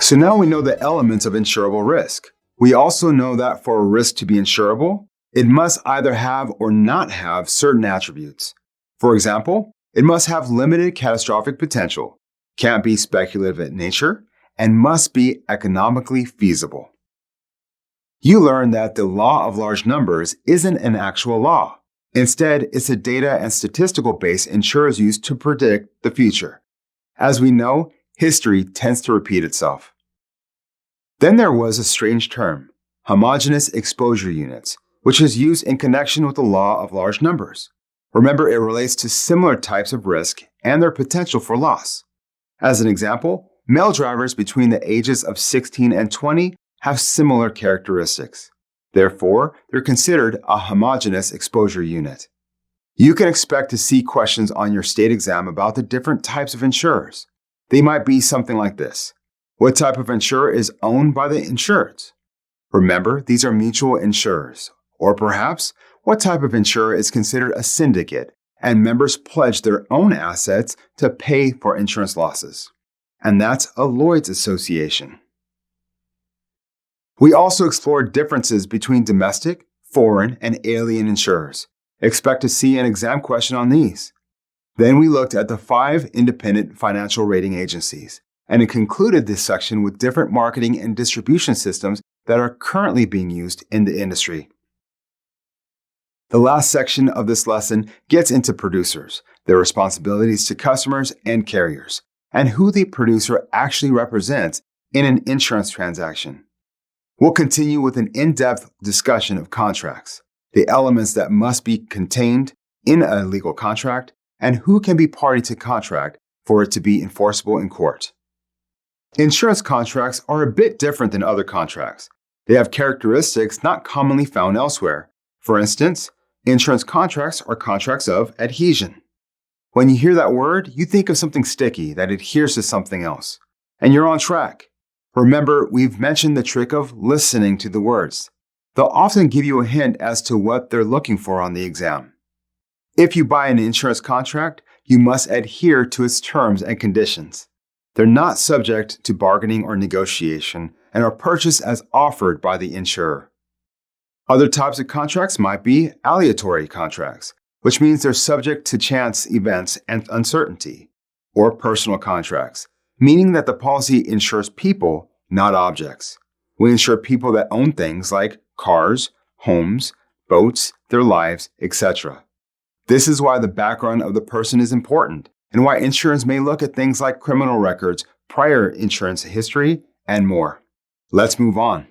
So now we know the elements of insurable risk. We also know that for a risk to be insurable, it must either have or not have certain attributes. For example, it must have limited catastrophic potential, can't be speculative in nature, and must be economically feasible. You learned that the law of large numbers isn't an actual law. Instead, it's a data and statistical base insurers use to predict the future. As we know, history tends to repeat itself. Then there was a strange term, homogeneous exposure units, which is used in connection with the law of large numbers. Remember, it relates to similar types of risk and their potential for loss. As an example, male drivers between the ages of 16 and 20 have similar characteristics. Therefore, they're considered a homogeneous exposure unit. You can expect to see questions on your state exam about the different types of insurers. They might be something like this. What type of insurer is owned by the insured? Remember, these are mutual insurers. Or perhaps, what type of insurer is considered a syndicate and members pledge their own assets to pay for insurance losses? And that's a Lloyd's Association. We also explored differences between domestic, foreign, and alien insurers. Expect to see an exam question on these. Then we looked at the 5 independent financial rating agencies, and it concluded this section with different marketing and distribution systems that are currently being used in the industry. The last section of this lesson gets into producers, their responsibilities to customers and carriers, and who the producer actually represents in an insurance transaction. We'll continue with an in-depth discussion of contracts, the elements that must be contained in a legal contract, and who can be party to contract for it to be enforceable in court. Insurance contracts are a bit different than other contracts. They have characteristics not commonly found elsewhere. For instance, insurance contracts are contracts of adhesion. When you hear that word, you think of something sticky that adheres to something else. And you're on track. Remember, we've mentioned the trick of listening to the words. They'll often give you a hint as to what they're looking for on the exam. If you buy an insurance contract, you must adhere to its terms and conditions. They're not subject to bargaining or negotiation and are purchased as offered by the insurer. Other types of contracts might be aleatory contracts, which means they're subject to chance events and uncertainty, or personal contracts, meaning that the policy insures people, not objects. We insure people that own things like cars, homes, boats, their lives, etc. This is why the background of the person is important, and why insurance may look at things like criminal records, prior insurance history, and more. Let's move on.